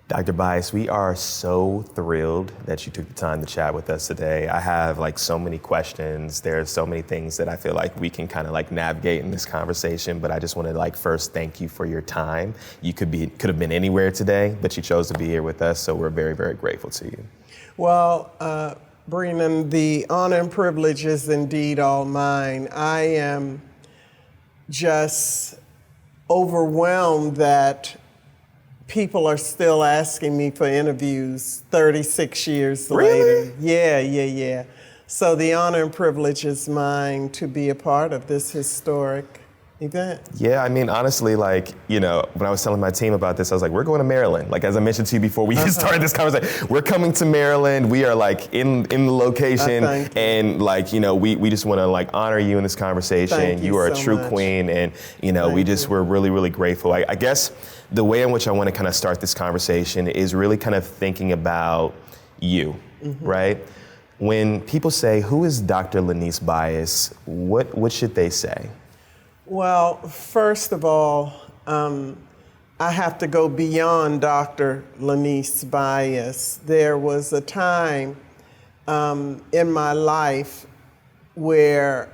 Dr. Bias, we are so thrilled that you took the time to chat with us today. I have so many questions. There's so many things that I feel like we can kind of navigate in this conversation, but I just want to first thank you for your time. You could have been anywhere today, but you chose to be here with us, so we're very, very grateful to you. Well, Brennan, the honor and privilege is indeed all mine. I am just overwhelmed that people are still asking me for interviews 36 years later. Yeah. So the honor and privilege is mine to be a part of this historic event. Yeah, I mean, honestly, when I was telling my team about this, I was like, we're going to Maryland. As I mentioned to you before we started this conversation, we're coming to Maryland. We are in the location, and we just want to honor you in this conversation. Thank you are so a true much. queen, and we're really, really grateful. I guess the way in which I want to kind of start this conversation is really kind of thinking about you, right? When people say, who is Dr. Lonise Bias, what should they say? Well, first of all, I have to go beyond Dr. Lonise Bias. There was a time in my life where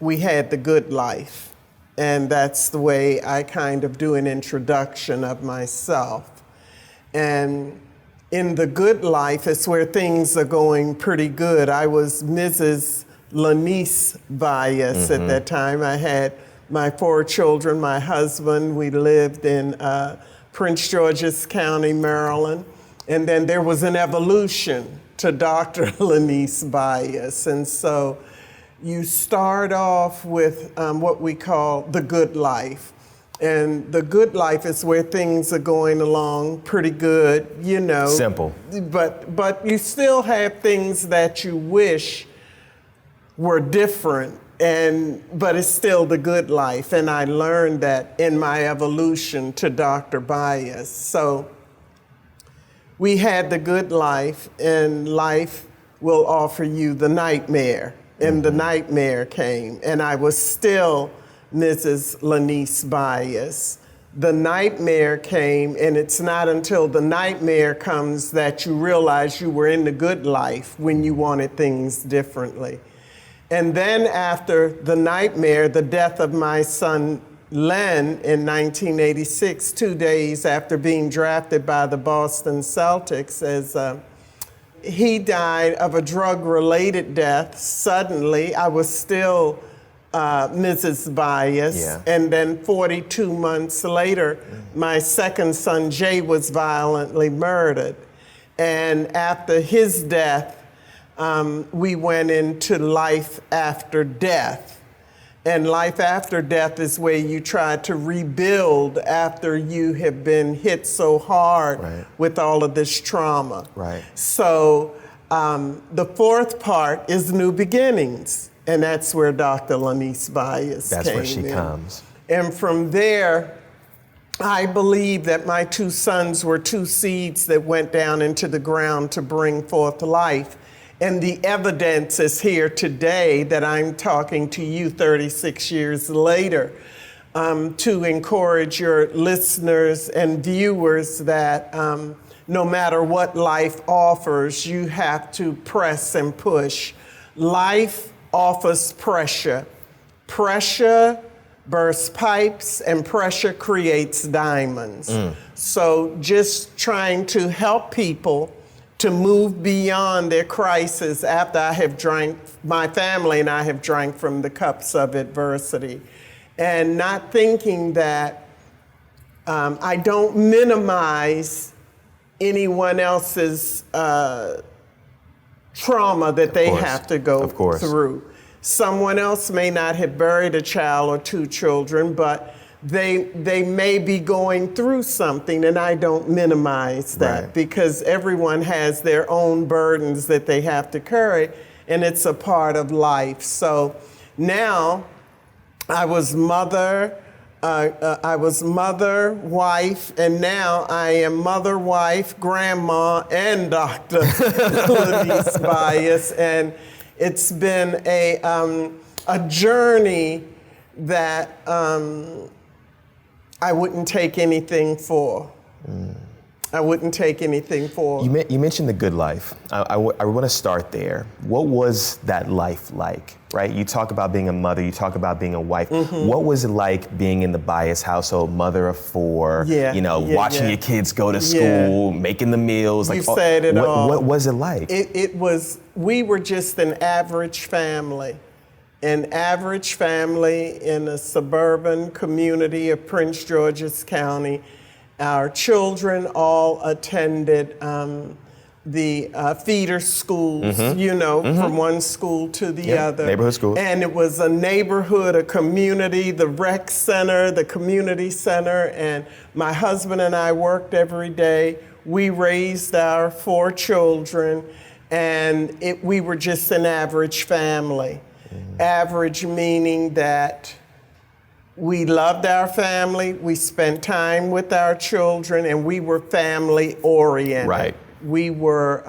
we had the good life. And that's the way I kind of do an introduction of myself. And in the good life, it's where things are going pretty good. I was Mrs. Lonise Bias at that time. I had my 4 children, my husband. We lived in Prince George's County, Maryland. And then there was an evolution to Dr. Lonise Bias. And so you start off with what we call the good life. And the good life is where things are going along pretty good, Simple. But you still have things that you wish were different, but it's still the good life. And I learned that in my evolution to Dr. Bias. So we had the good life, and life will offer you the nightmare. And the nightmare came, and I was still Mrs. Lonise Bias. The nightmare came, and it's not until the nightmare comes that you realize you were in the good life when you wanted things differently. And then after the nightmare, the death of my son, Len, in 1986, 2 days after being drafted by the Boston Celtics he died of a drug-related death suddenly. I was still Mrs. Bias. Yeah. And then 42 months later, my second son, Jay, was violently murdered. And after his death, we went into life after death. And life after death is where you try to rebuild after you have been hit so hard with all of this trauma. Right. So the fourth part is new beginnings. And that's where Dr. Lonise Bias came in. That's where she comes. And from there, I believe that my 2 sons were 2 seeds that went down into the ground to bring forth life. And the evidence is here today that I'm talking to you 36 years later to encourage your listeners and viewers that no matter what life offers, you have to press and push. Life offers pressure. Pressure bursts pipes, and pressure creates diamonds. So just trying to help people to move beyond their crisis after I have drank, my family and I have drank from the cups of adversity. And not thinking that I don't minimize anyone else's trauma that they have to go through. Someone else may not have buried a child or 2 children, but they may be going through something, and I don't minimize that because everyone has their own burdens that they have to carry, and it's a part of life. So now I was mother, wife, and now I am mother, wife, grandma, and Dr. Lonise Bias, and it's been a journey that I wouldn't take anything for. I wouldn't take anything for. You mentioned the good life. I want to start there. What was that life like, right? You talk about being a mother, you talk about being a wife. What was it like being in the Bias household, mother of four, watching your kids go to school, making the meals? You said it all. What was it like? We were just an average family. An average family in a suburban community of Prince George's County. Our children all attended the feeder schools, from one school to the other. Neighborhood schools. And it was a neighborhood, a community, the rec center, the community center, and my husband and I worked every day. We raised our 4 children, and we were just an average family. Average meaning that we loved our family, we spent time with our children, and we were family oriented. Right. We were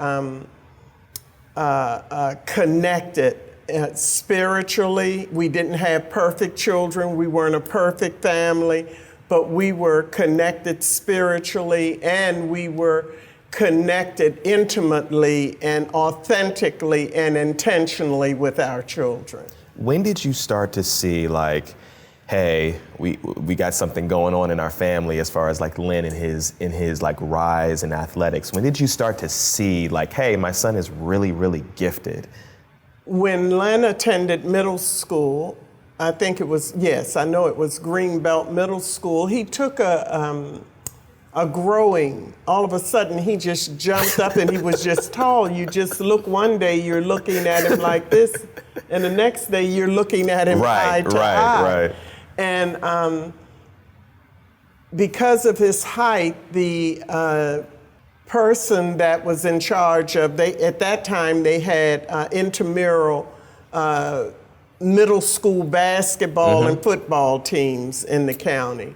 connected spiritually. We didn't have perfect children. We weren't a perfect family, but we were connected spiritually, and we were connected intimately and authentically and intentionally with our children. When did you start to see hey, we got something going on in our family as far as Len and his rise in athletics? When did you start to see hey, my son is really, really gifted? When Len attended middle school, I think it was, I know it was Greenbelt Middle School, he took a growing, all of a sudden he just jumped up and he was just tall. You just look one day, you're looking at him like this, and the next day you're looking at him eye to eye. Right. And because of his height, the person that was in charge of, at that time they had intramural middle school basketball and football teams in the county.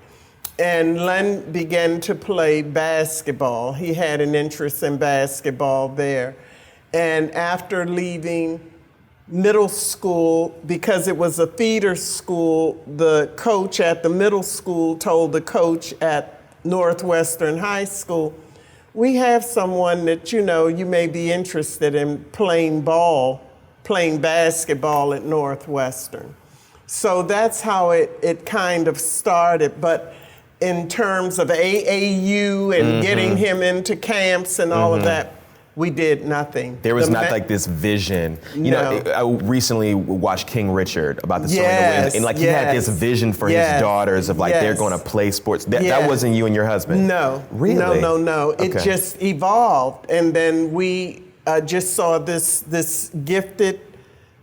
And Len began to play basketball. He had an interest in basketball there. And after leaving middle school, because it was a feeder school, the coach at the middle school told the coach at Northwestern High School, we have someone that you may be interested in playing basketball at Northwestern. So that's how it kind of started. But in terms of AAU and getting him into camps and all of that, we did nothing. There was not this vision. I recently watched King Richard about the Sowing the Winds, and he had this vision for his daughters of they're going to play sports. That wasn't you and your husband? No. Really? No. Okay. It just evolved, and then we just saw this gifted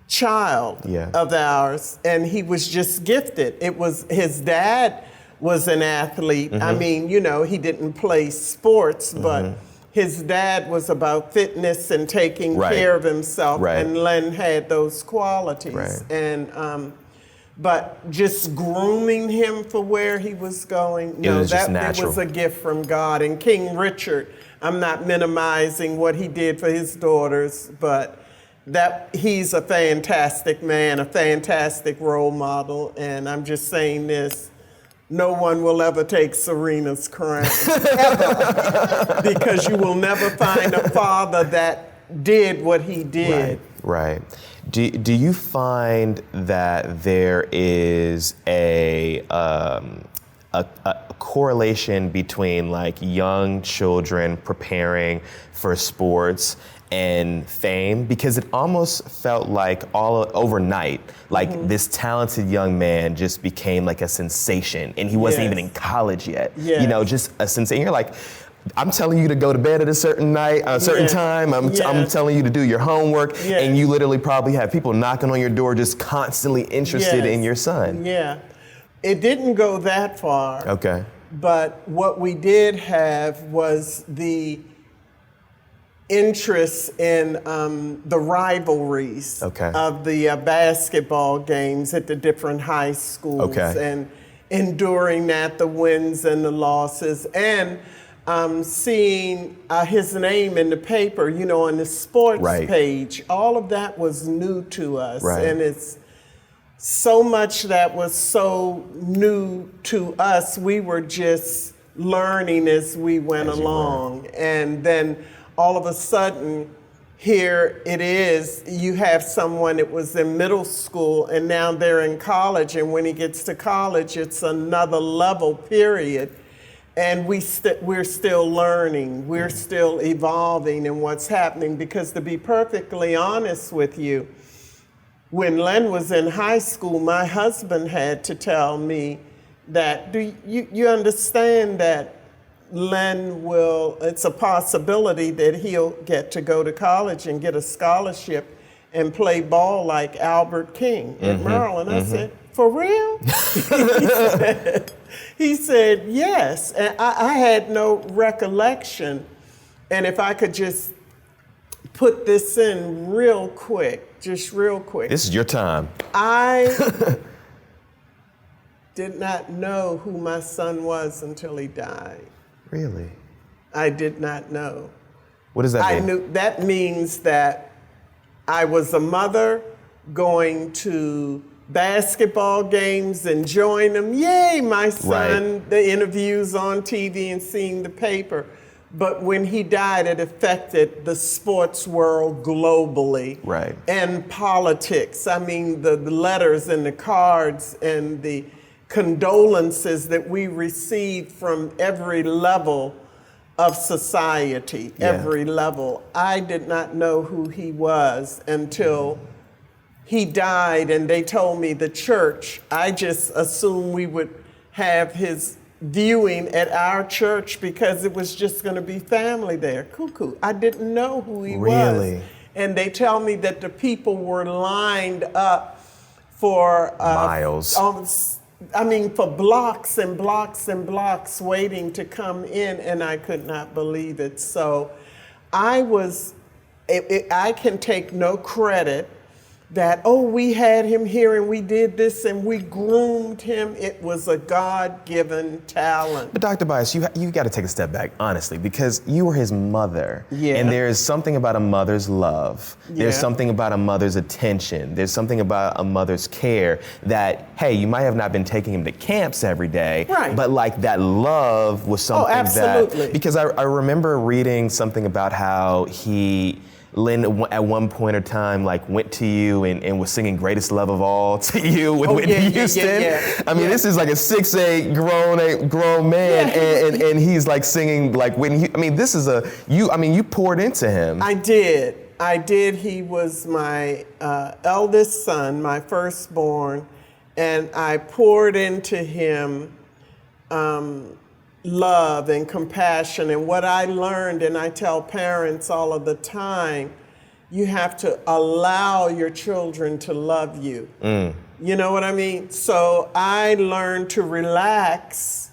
child of ours, and he was just gifted. It was his dad was an athlete. I mean, he didn't play sports, but his dad was about fitness and taking care of himself, and Len had those qualities. And but just grooming him for where he was going, that was a gift from God. And King Richard, I'm not minimizing what he did for his daughters, but he's a fantastic man, a fantastic role model, and I'm just saying this. No one will ever take Serena's crown, ever, because you will never find a father that did what he did. Right. Do you find that there is a correlation between young children preparing for sports and fame? Because it almost felt all overnight, this talented young man just became a sensation, and he wasn't even in college yet. Just a sensation. You're I'm telling you to go to bed at a certain night, a certain time. I'm telling you to do your homework, and you literally probably have people knocking on your door just constantly interested in your son. Yeah. It didn't go that far. Okay. But what we did have was the interest in the rivalries of the basketball games at the different high schools, and enduring that, the wins and the losses, and seeing his name in the paper, on the sports page. All of that was new to us, and it's so much that was so new to us. We were just learning as we went along. And then all of a sudden, here it is, you have someone that was in middle school and now they're in college, and when he gets to college, it's another level, period. And we're still learning, we're still evolving in what's happening, because to be perfectly honest with you, when Len was in high school, my husband had to tell me that, do you understand that Len it's a possibility that he'll get to go to college and get a scholarship and play ball like Albert King at Maryland. I said, for real? He said, yes. And I had no recollection. And if I could just put this in real quick, just real quick. This is your time. I did not know who my son was until he died. Really? I did not know. What does that mean? I knew that means that I was a mother going to basketball games, enjoying them. Yay, my son, Right. The interviews on TV and seeing the paper. But when he died, it affected the sports world globally. Right. And politics. I mean, the letters and the cards and the condolences that we received from every level of society, every level. I did not know who he was until he died, and they told me the church, I just assumed we would have his viewing at our church because it was just going to be family there. Cuckoo. I didn't know who he was. Really? And they tell me that the people were lined up for miles. For blocks and blocks and blocks waiting to come in, and I could not believe it. So I can take no credit that, we had him here and we did this and we groomed him. It was a God-given talent. But Dr. Bias, you got to take a step back, honestly, because you were his mother. Yeah. And there is something about a mother's love. Yeah. There's something about a mother's attention. There's something about a mother's care that, hey, you might have not been taking him to camps every day, right, but like that love was something absolutely. Because I remember reading something about how Len, at one point in time, like went to you and was singing "Greatest Love of All" to you with Whitney Houston. I mean, this is like a 6'8" grown man, and he's like singing like Whitney. I mean, this is you poured into him. I did. He was my eldest son, my firstborn, and I poured into him love and compassion. And what I learned, and I tell parents all of the time, you have to allow your children to love you. You know what I mean? So I learned to relax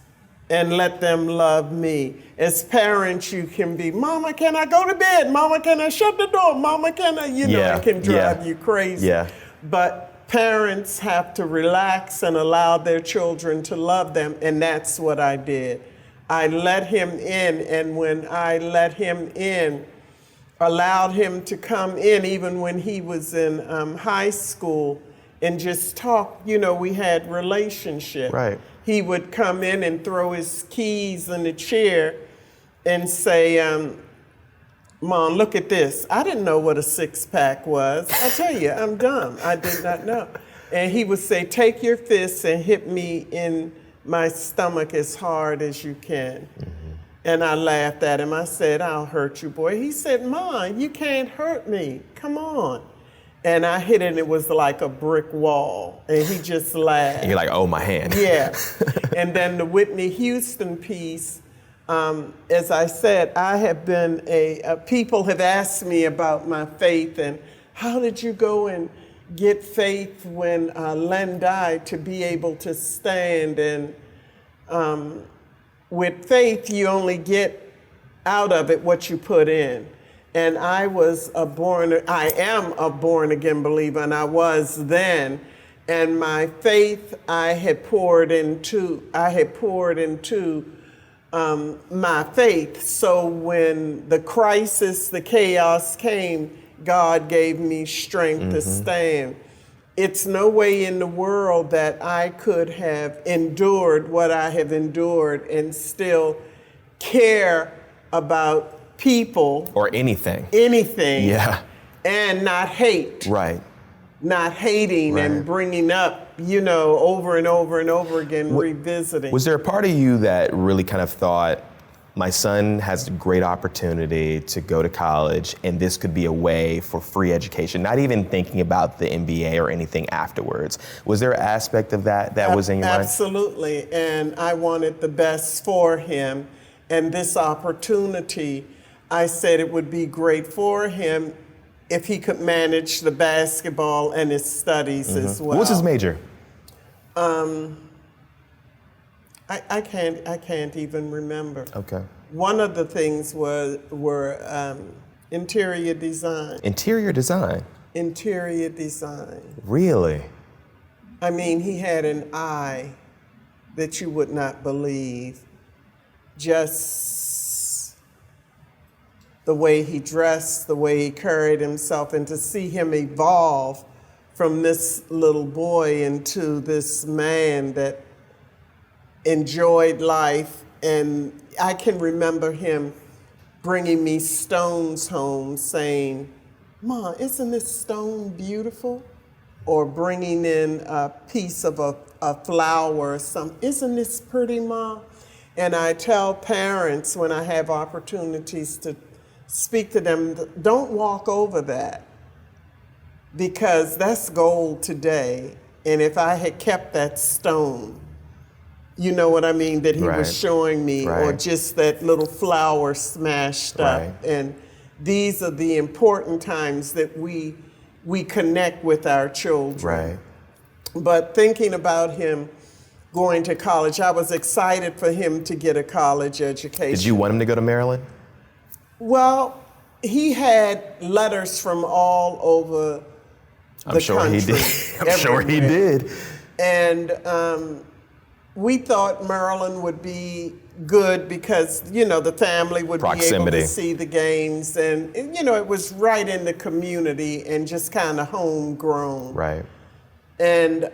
and let them love me. As parents, you can be, Mama, can I go to bed? Mama, can I shut the door? Mama, can I? It can drive you crazy. Yeah. But parents have to relax and allow their children to love them, and that's what I did. I let him in, and when I let him in, allowed him to come in even when he was in high school and just talk, we had relationship. Right. He would come in and throw his keys in the chair and say, Mom, look at this. I didn't know what a six-pack was. I tell you, I'm dumb. I did not know. And he would say, take your fists and hit me in my stomach as hard as you can. And I laughed at him. I said, I'll hurt you, boy. He said, Mom, you can't hurt me. Come on. And I hit it, and it was like a brick wall. And he just laughed. And you're like, oh, my hand. Yeah. And then the Whitney Houston piece, as I said, I have been people have asked me about my faith and how did you go and get faith when Len died to be able to stand. And with faith, you only get out of it what you put in. And I am a born again believer, and I was then. And my faith I had poured into my faith. So when the crisis, the chaos came, God gave me strength to stand. it's no way in the world that I could have endured what I have endured and still care about people Or anything. anything, Yeah. and not hate. Right. Not hating Right. and bringing up, over and over and over again, revisiting. Was there a part of you that really kind of thought, my son has a great opportunity to go to college and this could be a way for free education, not even thinking about the MBA or anything afterwards? Was there an aspect of that was in your mind? Absolutely, and I wanted the best for him. And this opportunity, I said it would be great for him if he could manage the basketball and his studies as well. What's his major? I can't even remember. Okay. One of the things were interior design. Interior design. Interior design. Really? I mean, he had an eye that you would not believe. Just the way he dressed, the way he carried himself, and to see him evolve from this little boy into this man that enjoyed life. And I can remember him bringing me stones home saying, "Ma, isn't this stone beautiful?" Or bringing in a piece of a flower or something. "Isn't this pretty, Ma?" And I tell parents when I have opportunities to speak to them, don't walk over that, because that's gold today. And if I had kept that stone, you know what I mean, that he Right. was showing me, or Right. just that little flower smashed up. Right. And these are the important times that we connect with our children. Right. But thinking about him going to college, I was excited for him to get a college education. Did you want him to go to Maryland? Well, he had letters from all over I'm the sure country. he did. I'm sure he everywhere. did. And we thought Maryland would be good because, the family would be able Proximity. to see the games. And, it was right in the community and just kind of homegrown. Right. And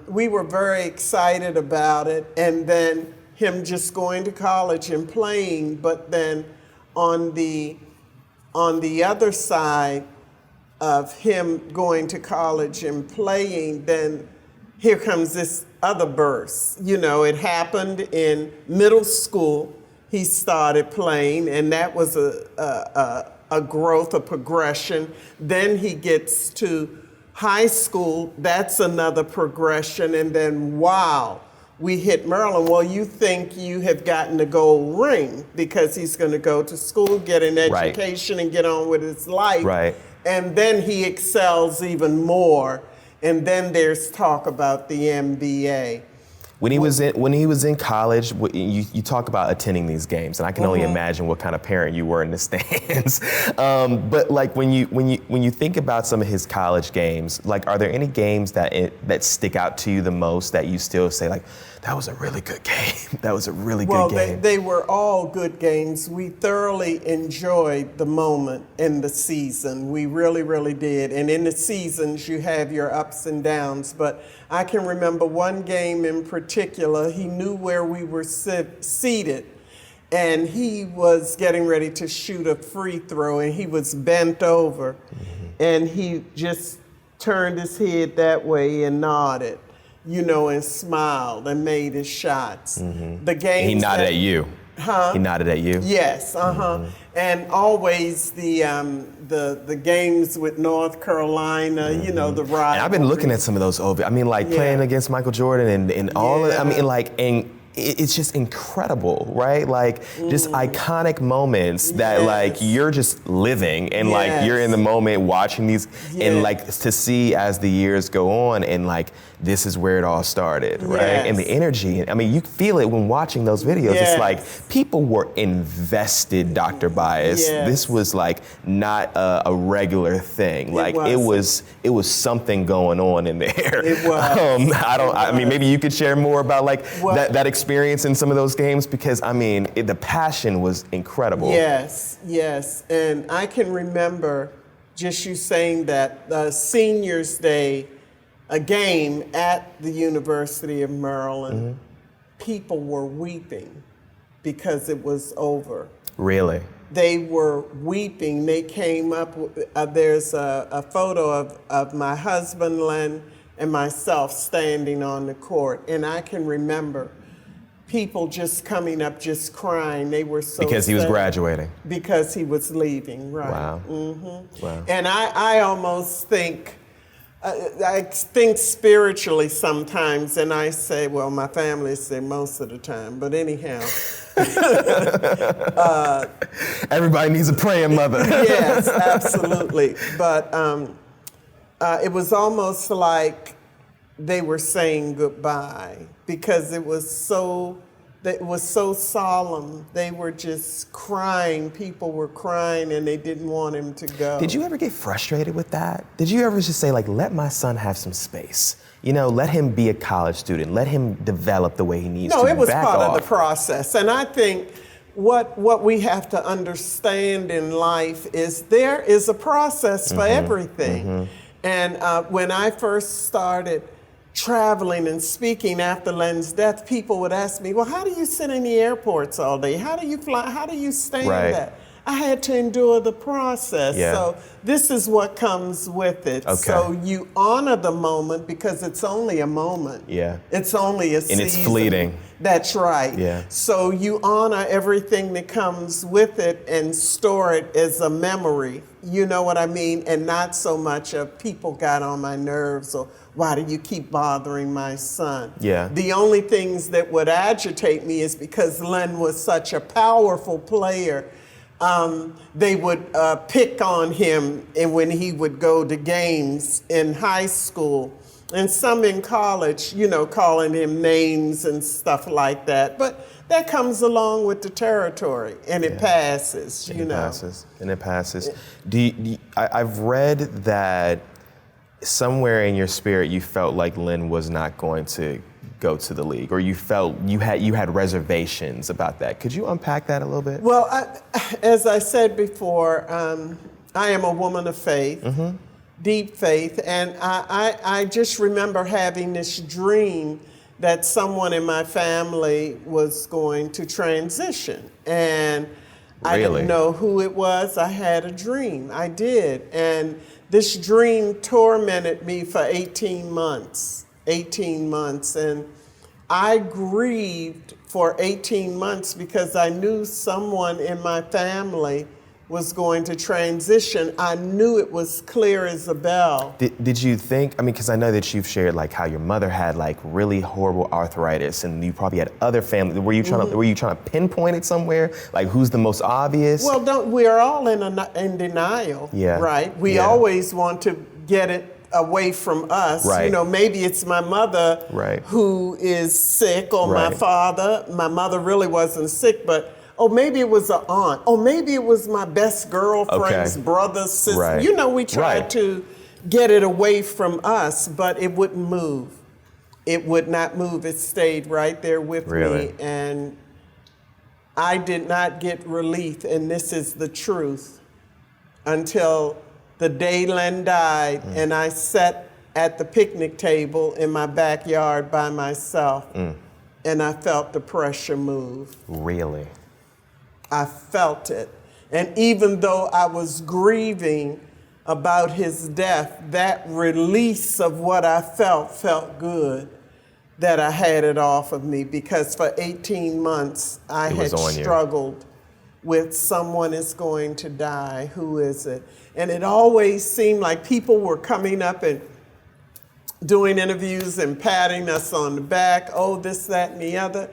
we were very excited about it. And then him just going to college and playing. But then on the other side of him going to college and playing, then here comes this other burst. It happened in middle school. He started playing, and that was a growth, a progression. Then he gets to high school. That's another progression. And then, wow, we hit Maryland. Well, you think you have gotten the gold ring because he's going to go to school, get an education, and get on with his life. Right. And then he excels even more. And then there's talk about the MBA. When he was in college, you talk about attending these games, and I can only imagine what kind of parent you were in the stands. But like when you think about some of his college games, like, are there any games that stick out to you the most that you still say, like, that was a really good game? That was a really good game. Well, they were all good games. We thoroughly enjoyed the moment in the season. We really, really did. And in the seasons, you have your ups and downs. But I can remember one game in particular. He knew where we were seated, and he was getting ready to shoot a free throw, and he was bent over, and he just turned his head that way and nodded, and smiled and made his shots. The game. He nodded at you. Huh? He nodded at you. Yes, and always the games with North Carolina, the rivalry. And I've been looking at some of those old. I mean, like playing against Michael Jordan and all. I mean, like, and it's just incredible, right? Like, just iconic moments that like you're just living, and like you're in the moment watching these, and like to see as the years go on, and like this is where it all started, right? And the energy. I mean, you feel it when watching those videos. It's like people were invested, Dr. Bias. This was like not a regular thing. Like it was something going on in there. It was. I mean, maybe you could share more about like that experience in some of those games, because I mean, the passion was incredible. Yes, and I can remember just you saying that Seniors Day a game at the University of Maryland, people were weeping because it was over. Really? They were weeping. They came up, there's a photo of my husband, Len, and myself standing on the court. And I can remember people just coming up, just crying. They were so Because he was sad. graduating. Because he was leaving, right. Wow. Wow. And I almost think, I think spiritually sometimes, and I say, well, my family say most of the time, but anyhow. Everybody needs a praying mother. Yes, absolutely. But it was almost like they were saying goodbye because it was so solemn. They were just crying. People were crying and they didn't want him to go. Did you ever get frustrated with that? Did you ever just say, like, let my son have some space? You know, let him be a college student. Let him develop the way he needs to. No, it was Back part off. of the process. And I think what we have to understand in life is there is a process for everything. And when I first started traveling and speaking after Len's death, people would ask me, well, how do you sit in the airports all day? How do you fly? How do you stand that? I had to endure the process. Yeah. So this is what comes with it. Okay. So you honor the moment because it's only a moment. Yeah. It's only a season. And it's fleeting. That's right. Yeah. So you honor everything that comes with it and store it as a memory. You know what I mean? And not so much of people got on my nerves or why do you keep bothering my son? Yeah. The only things that would agitate me is because Len was such a powerful player. They would pick on him and when he would go to games in high school and some in college, you know, calling him names and stuff like that. But that comes along with the territory and it passes, you know. It passes. I've read that somewhere in your spirit you felt like Len was not going to go to the league, or you felt you had reservations about that. Could you unpack that a little bit? Well, as I said before, I am a woman of faith, deep faith, and I just remember having this dream that someone in my family was going to transition, and I didn't know who it was. I had a dream. I did, and this dream tormented me for 18 months. 18 months, and I grieved for 18 months because I knew someone in my family was going to transition. I knew it was clear as a bell. Did you think, I mean, because I know that you've shared like how your mother had like really horrible arthritis and you probably had other family. Were you trying to pinpoint it somewhere? Like who's the most obvious? Well, we're all in denial, right? We always want to get it away from us. Right. You know, maybe it's my mother who is sick or my father. My mother really wasn't sick, but maybe it was an aunt. Maybe it was my best girlfriend's brother, sister. Right. You know, we tried to get it away from us, but it wouldn't move. It would not move. It stayed right there with me. And I did not get relief, and this is the truth, until the day Len died, and I sat at the picnic table in my backyard by myself, and I felt the pressure move. Really? I felt it. And even though I was grieving about his death, that release of what I felt good, that I had it off of me, because for 18 months I had struggled with someone is going to die. Who is it? And it always seemed like people were coming up and doing interviews and patting us on the back, this, that, and the other.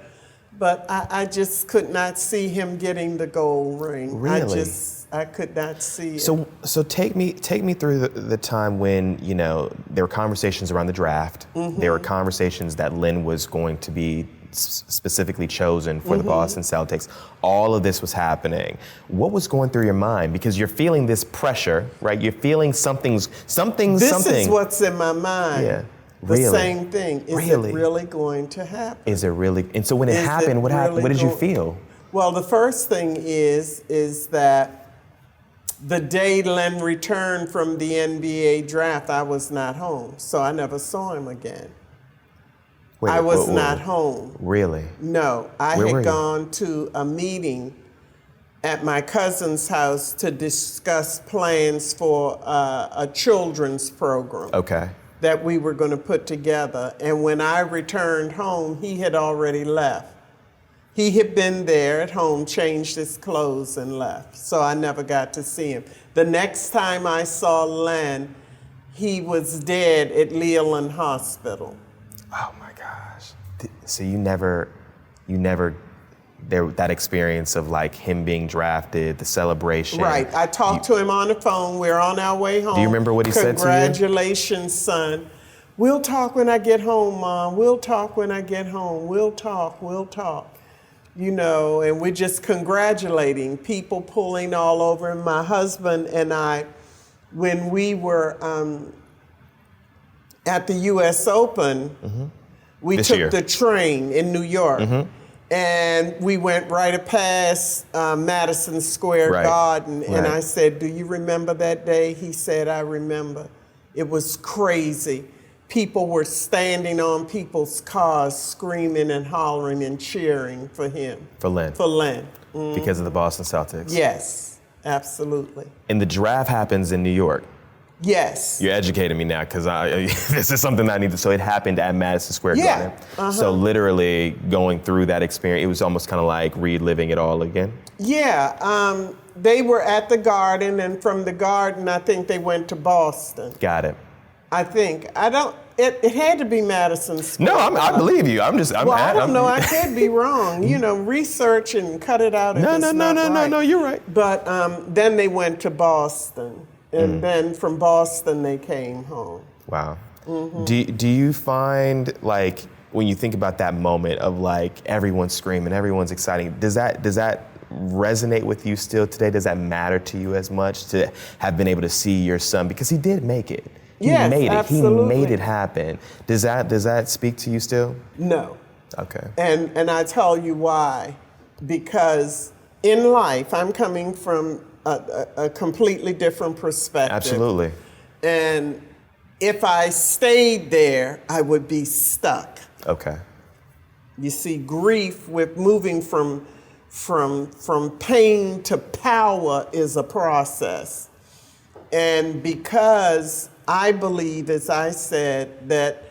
But I just could not see him getting the gold ring. Really? I could not see it. So take me through the time when, you know, there were conversations around the draft. There were conversations that Len was going to be specifically chosen for the Boston Celtics. All of this was happening. What was going through your mind? Because you're feeling this pressure, right? You're feeling something. This is what's in my mind. Yeah. The same thing. Is it really going to happen? Is it really? And so when it happened, what happened? What did you feel? Well, the first thing is that The day Len returned from the NBA draft, I was not home, so I never saw him again. Wait, I was not home. Really? No, I Where were had you? gone to a meeting at my cousin's house to discuss plans for a children's program Okay. that we were going to put together. And when I returned home, he had already left. He had been there at home, changed his clothes, and left. So I never got to see him. The next time I saw Len, he was dead at Leland Hospital. Oh my gosh. So you never, that experience of like him being drafted, the celebration. Right. I talked to him on the phone. We're on our way home. Do you remember what he said to you? Congratulations, son. We'll talk when I get home, Mom. We'll talk when I get home. We'll talk. We'll talk. You know, and we're just congratulating, people pulling all over him. My husband and I, when we were at the U.S. Open, we This took year. the train in New York. And we went right past Madison Square Right. Garden. And Right. I said, do you remember that day? He said, I remember. It was crazy. People were standing on people's cars, screaming and hollering and cheering for him. For Len. For Len. Because of the Boston Celtics. Yes, absolutely. And the draft happens in New York. Yes. You're educating me now because this is something that I need to. So it happened at Madison Square Yeah. Garden. So literally going through that experience, it was almost kind of like reliving it all again. Yeah, they were at the Garden, and from the Garden, I think they went to Boston. Got it. I think. It had to be Madison Square. No, I believe you. I don't know. I could be wrong. You know, research and cut it out. If it's not right. No, you're right. But then they went to Boston, and then from Boston they came home. Wow. Do you find, like, when you think about that moment of like everyone's screaming, everyone's exciting, does that resonate with you still today? Does that matter to you as much to have been able to see your son, because he did make it? Yes, made it. absolutely. He made it happen. Does that speak to you still? No. Okay. And I tell you why. Because in life, I'm coming from a completely different perspective. Absolutely. And if I stayed there, I would be stuck. Okay. You see, grief with moving from pain to power is a process. And because I believe, as I said, that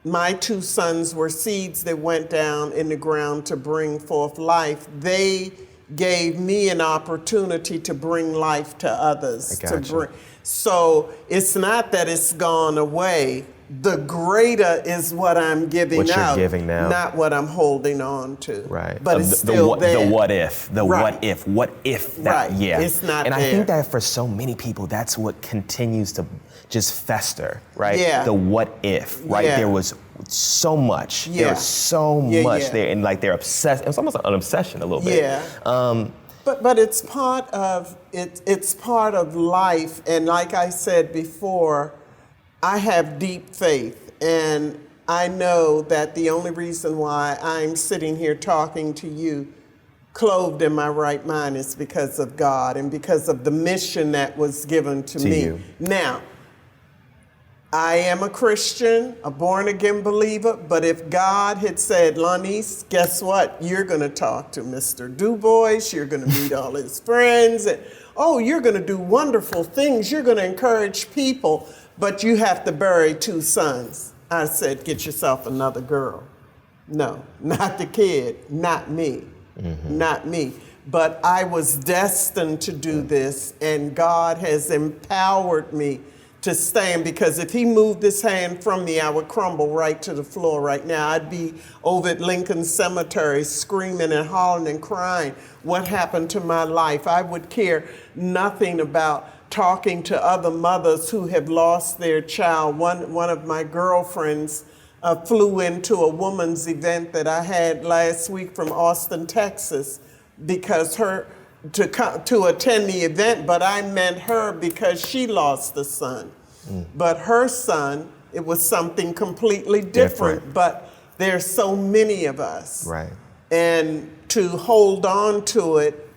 my two sons were seeds that went down in the ground to bring forth life, they gave me an opportunity to bring life to others. I gotcha. So it's not that it's gone away. The greater is what I'm giving What you're out, giving now. not what I'm holding on to. Right. But it's still there. The what if. Right. What if that, Right. yeah. It's not and there. I think that for so many people, that's what continues to just fester, right? Yeah. The what if, right? Yeah. There was so much. Yeah. There was so Yeah, much yeah. there. And like they're obsessed. It's almost like an obsession a little bit. Yeah. But it's part of it's part of life, and like I said before, I have deep faith, and I know that the only reason why I'm sitting here talking to you, clothed in my right mind, is because of God and because of the mission that was given to me. You. Now, I am a Christian, a born-again believer, but if God had said, Lonise, guess what? You're going to talk to Mr. Du Bois, you're going to meet all his friends, and you're going to do wonderful things, you're going to encourage people, but you have to bury two sons. I said, get yourself another girl. No, not the kid, not me, not me. But I was destined to do this, and God has empowered me to stand, because if he moved his hand from me, I would crumble right to the floor right now. I'd be over at Lincoln Cemetery screaming and hollering and crying. What happened to my life? I would care nothing about talking to other mothers who have lost their child. One of my girlfriends flew into a woman's event that I had last week from Austin, Texas, because to attend the event, but I meant her because she lost a son. But her son, it was something completely different. But there's so many of us. Right. And to hold on to it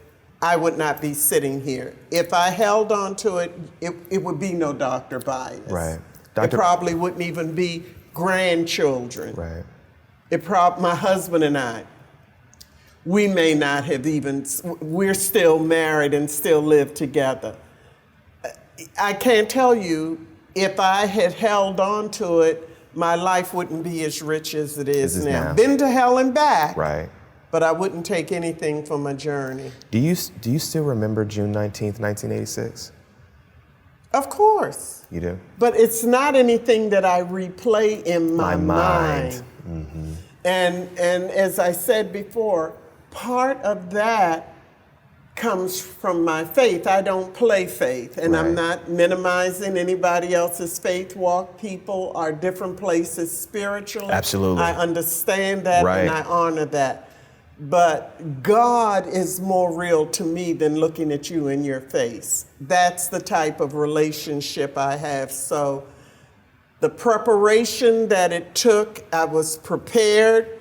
I would not be sitting here. If I held on to it, it would be no Dr. Bias. Right. It probably wouldn't even be grandchildren. Right. My husband and I, we may not have even, we're still married and still live together. I can't tell you, if I had held on to it, my life wouldn't be as rich as it is now. Been to hell and back. Right. But I wouldn't take anything from a journey. Do you still remember June 19th, 1986? Of course. You do? But it's not anything that I replay in my mind. Mm-hmm. And as I said before, part of that comes from my faith. I don't play faith, and I'm not minimizing anybody else's faith walk. People are different places spiritually. Absolutely. I understand that, and I honor that. But God is more real to me than looking at you in your face. That's the type of relationship I have. So the preparation that it took, I was prepared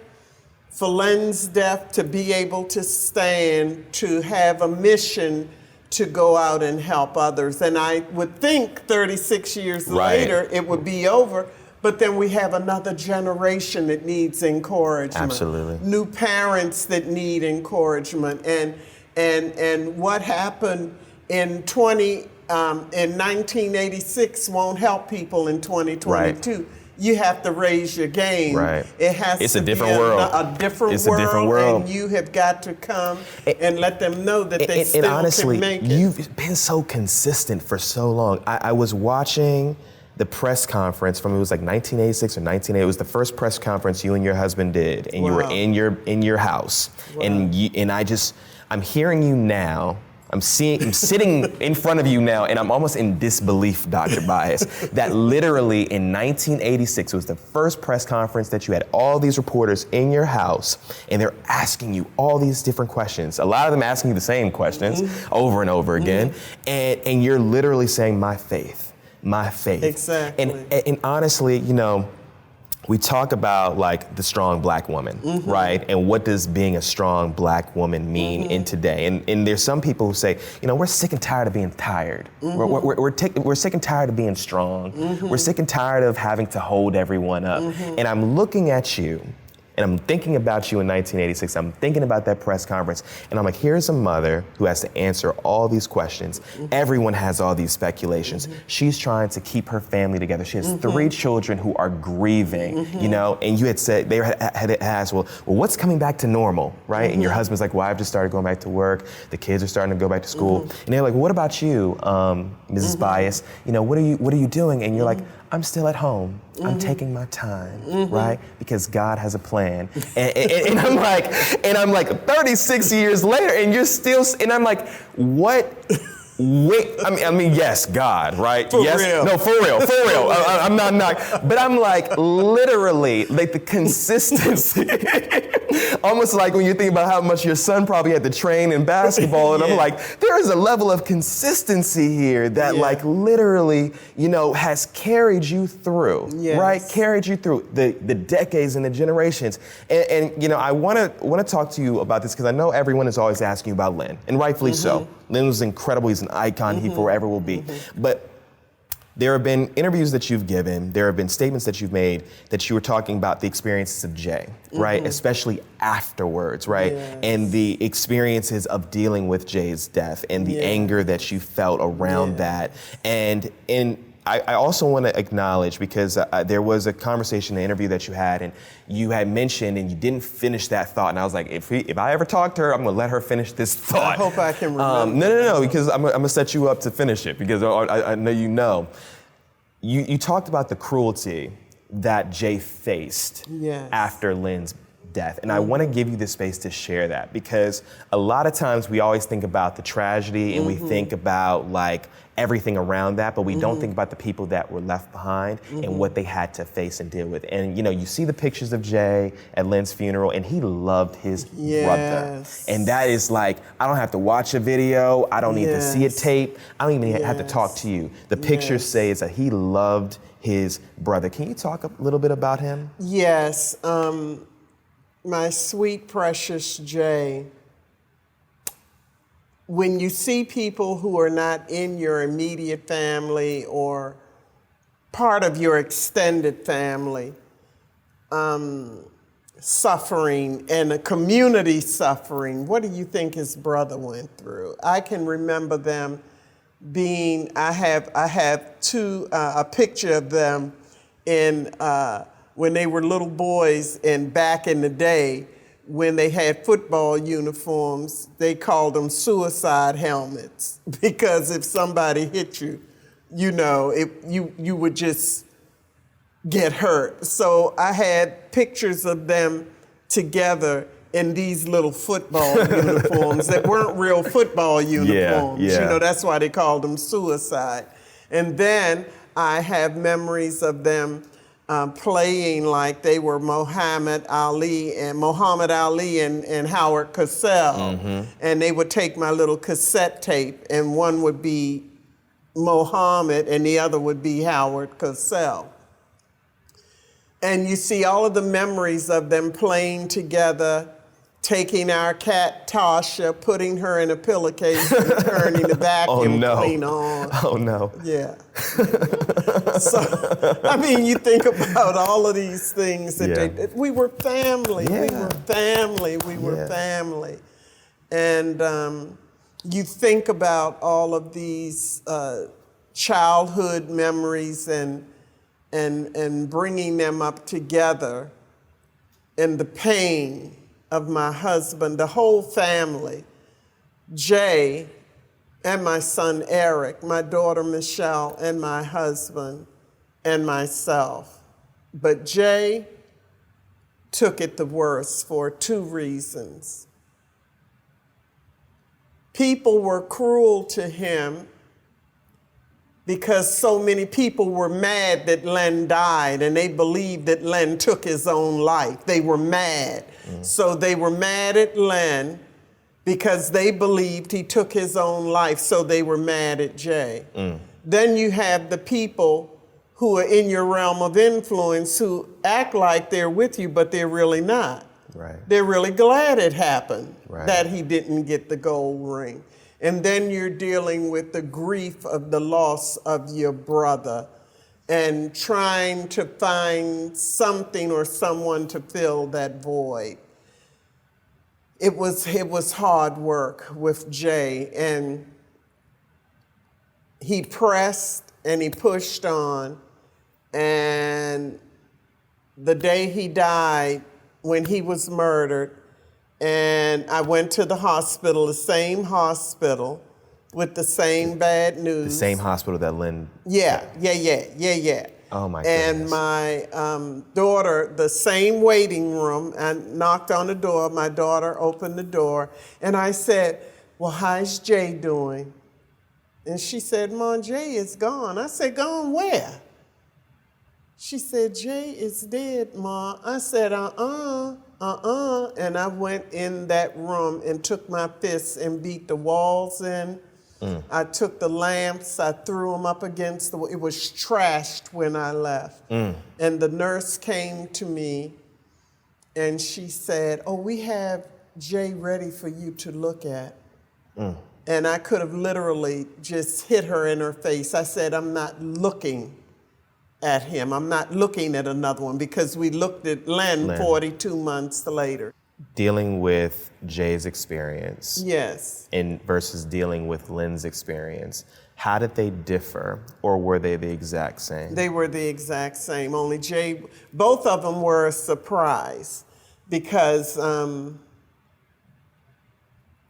for Len's death to be able to stand, to have a mission to go out and help others. And I would think 36 years later it would be over. But then we have another generation that needs encouragement. Absolutely. New parents that need encouragement. And what happened in 1986 won't help people in 2022. Right. You have to raise your game. Right. It's a different world. A different world. And you have got to come and let them know that they still honestly, can make it. You've been so consistent for so long. I was watching the press conference from, it was like 1986 or 1980. It was the first press conference you and your husband did, and you were in your house. And I'm hearing you now. I'm sitting in front of you now, and I'm almost in disbelief, Dr. Bias, that literally in 1986 was the first press conference that you had all these reporters in your house, and they're asking you all these different questions. A lot of them asking you the same questions over and over again, and you're literally saying, my faith. My faith. Exactly. And honestly, you know, we talk about like the strong black woman, right? And what does being a strong black woman mean in today? And there's some people who say, you know, we're sick and tired of being tired. We're sick and tired of being strong. We're sick and tired of having to hold everyone up. And I'm looking at you, and I'm thinking about you in 1986. I'm thinking about that press conference, and I'm like, here's a mother who has to answer all these questions. Everyone has all these speculations. She's trying to keep her family together. She has 3 children who are grieving, you know, and you had said, they had asked, well, what's coming back to normal, right? And your husband's like, well, I've just started going back to work. The kids are starting to go back to school. And they're like, what about you, Mrs. Bias? You know, what are you doing? And you're like, I'm still at home. I'm taking my time, right? Because God has a plan. And I'm like 36 years later, and you're still, and I'm like, what? Wait, I mean, yes, God, right? For yes, real. no, for real. I'm not, but I'm like, literally, like the consistency. Almost like when you think about how much your son probably had to train in basketball, and I'm like, there is a level of consistency here that like literally, you know, has carried you through, right? Carried you through the decades and the generations. And you know, I want to talk to you about this because I know everyone is always asking you about Len, and rightfully so. Len was incredible. He's an icon. He forever will be. But there have been interviews that you've given, there have been statements that you've made that you were talking about the experiences of Jay, right? Especially afterwards, right? And the experiences of dealing with Jay's death and the anger that you felt around that. And I also want to acknowledge, because there was a conversation, an interview that you had, and you had mentioned, and you didn't finish that thought. And I was like, if I ever talk to her, I'm going to let her finish this thought. I hope I can remember. No, because I'm going to set you up to finish it, because I know you know. You talked about the cruelty that Jay faced after Len's death. And I want to give you the space to share that, because a lot of times we always think about the tragedy and we think about like everything around that, but we don't think about the people that were left behind and what they had to face and deal with. And you know, you see the pictures of Jay at Len's funeral, and he loved his brother. And that is like, I don't have to watch a video, I don't need to see a tape, I don't even have to talk to you. The pictures say is that he loved his brother. Can you talk a little bit about him? Yes. My sweet, precious Jay when you see people who are not in your immediate family or part of your extended family suffering and a community suffering, what do you think his brother went through? I can remember them being, I have a picture of them in when they were little boys, and back in the day when they had football uniforms, they called them suicide helmets, because if somebody hit you, you know, you would just get hurt. So I had pictures of them together in these little football uniforms that weren't real football uniforms. Yeah. You know, that's why they called them suicide. And then I have memories of them playing like they were Muhammad Ali and Howard Cosell. And they would take my little cassette tape, and one would be Muhammad and the other would be Howard Cosell. And you see all of the memories of them playing together, taking our cat Tasha, putting her in a pillowcase and turning the vacuum cleaner on. Oh no. Yeah. So, I mean, you think about all of these things that we were family. Yeah. We were family. We were family. And you think about all of these childhood memories and bringing them up together, and the pain of my husband, the whole family, Jay and my son Eric, my daughter Michelle, and my husband and myself. But Jay took it the worst for 2 reasons. People were cruel to him because so many people were mad that Len died, and they believed that Len took his own life. They were mad. So they were mad at Len because they believed he took his own life, so they were mad at Jay. Then you have the people who are in your realm of influence who act like they're with you, but they're really not. Right. They're really glad it happened, Right. that he didn't get the gold ring. And then you're dealing with the grief of the loss of your brother and trying to find something or someone to fill that void. It was hard work with Jay, and he pressed and he pushed on, and the day he died, when he was murdered, and I went to the hospital, the same hospital, with the same bad news. The same hospital that Len. Yeah. Oh my And goodness. my daughter, the same waiting room, I knocked on the door, my daughter opened the door, and I said, well, how's Jay doing? And she said, Mom, Jay is gone. I said, gone where? She said, Jay is dead, Ma. I said, And I went in that room and took my fists and beat the walls in. I took the lamps, I threw them up against the wall. It was trashed when I left. And the nurse came to me and she said, oh, we have Jay ready for you to look at. And I could have literally just hit her in her face. I said, I'm not looking at him. I'm not looking at another one, because we looked at Len 42 months later. Dealing with Jay's experience. Yes. Versus dealing with Len's experience. How did they differ, or were they the exact same? They were the exact same, only Jay, both of them were a surprise, because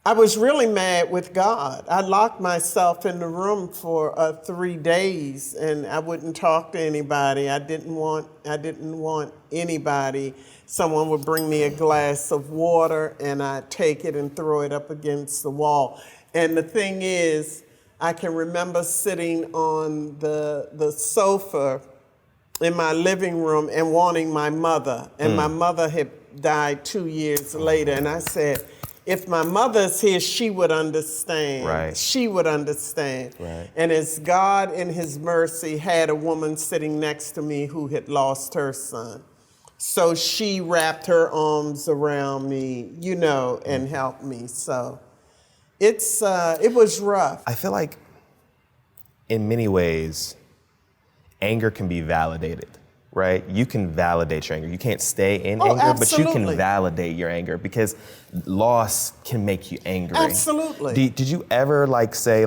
I was really mad with God. I locked myself in the room for 3 days, and I wouldn't talk to anybody. I didn't want anybody. Someone would bring me a glass of water, and I'd take it and throw it up against the wall. And the thing is, I can remember sitting on the sofa in my living room and wanting my mother. And my mother had died 2 years later, and I said, if my mother's here, she would understand. Right. She would understand. Right. And as God in his mercy had a woman sitting next to me who had lost her son. So she wrapped her arms around me, and helped me. So It was rough. I feel like in many ways, anger can be validated, right? You can validate your anger. You can't stay in anger, absolutely. but you can validate your anger because loss can make you angry. Absolutely. Did you ever say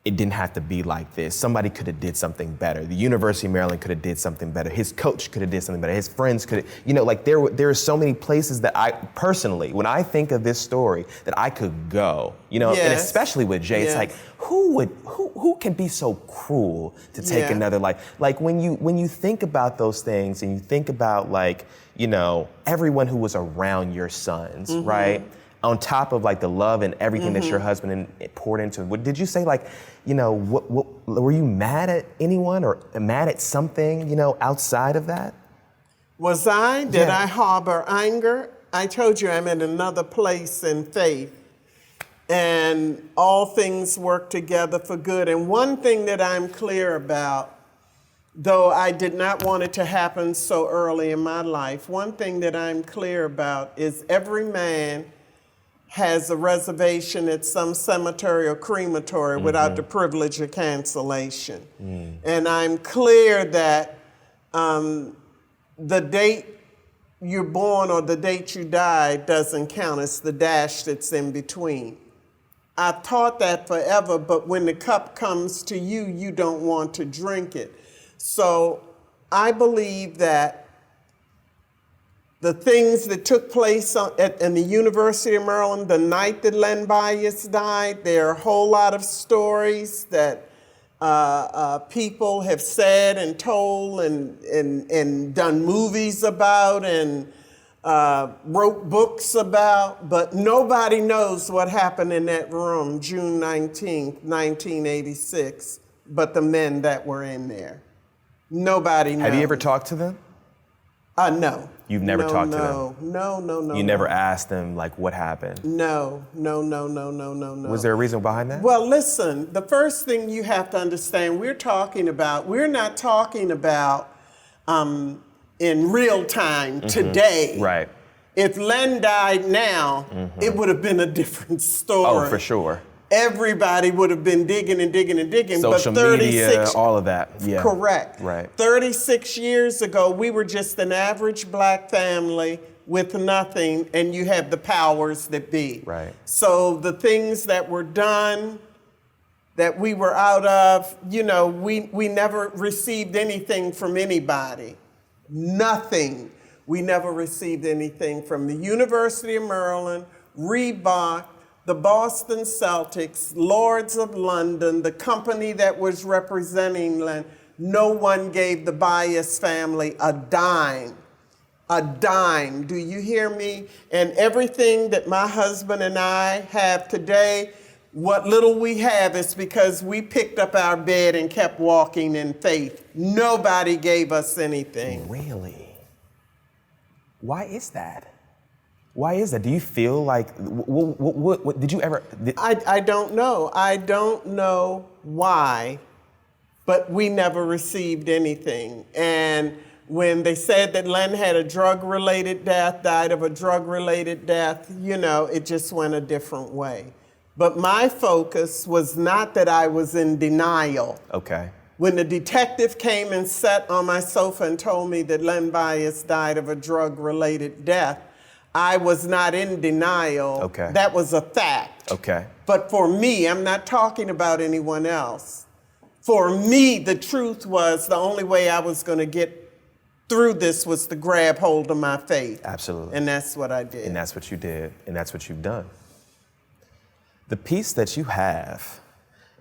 it didn't have to be like this? Somebody could have did something better. The University of Maryland could have did something better. His coach could have did something better. His friends could have, there are so many places that I personally, when I think of this story, that I could go, and especially with Jay, it's like, who can be so cruel to take another life? Like when you think about those things and you think about everyone who was around your sons, right? On top of the love and everything that your husband poured into him. Did you say what were you mad at anyone or mad at something, outside of that? Was I? Did I harbor anger? I told you I'm in another place in faith, and all things work together for good. And one thing that I'm clear about, though I did not want it to happen so early in my life, one thing that I'm clear about is every man has a reservation at some cemetery or crematory without the privilege of cancellation. And I'm clear that the date you're born or the date you die doesn't count. It's the dash that's in between. I've taught that forever, but when the cup comes to you, you don't want to drink it. So I believe that the things that took place in the University of Maryland the night that Len Bias died, there are a whole lot of stories that people have said and told and done movies about and wrote books about, but nobody knows what happened in that room June 19th, 1986, but the men that were in there. Nobody knows. Have you ever talked to them? No. You've never talked to them? No. You never asked them, what happened? No. Was there a reason behind that? Well, listen, the first thing you have to understand, we're not talking about in real time today. Right. If Len died now, it would have been a different story. Oh, for sure. Everybody would have been digging and digging and digging. Social media, all of that. Yeah. Correct. Right. 36 years ago, we were just an average black family with nothing, and you have the powers that be. Right. So the things that were done, that we were out of, we never received anything from anybody. Nothing. We never received anything from the University of Maryland, Reebok, the Boston Celtics, Lords of London, the company that was representing Len. No one gave the Bias family a dime. A dime. Do you hear me? And everything that my husband and I have today, what little we have is because we picked up our bed and kept walking in faith. Nobody gave us anything. Really? Why is that? Why is that? Do you feel what did you ever? I don't know. I don't know why, but we never received anything. And when they said that Len had a drug-related death, died of a drug-related death, it just went a different way. But my focus was not that I was in denial. Okay. When the detective came and sat on my sofa and told me that Len Bias died of a drug-related death, I was not in denial. Okay. That was a fact. Okay. But for me, I'm not talking about anyone else. For me, the truth was the only way I was going to get through this was to grab hold of my faith. Absolutely. And that's what I did. And that's what you did. And that's what you've done. The peace that you have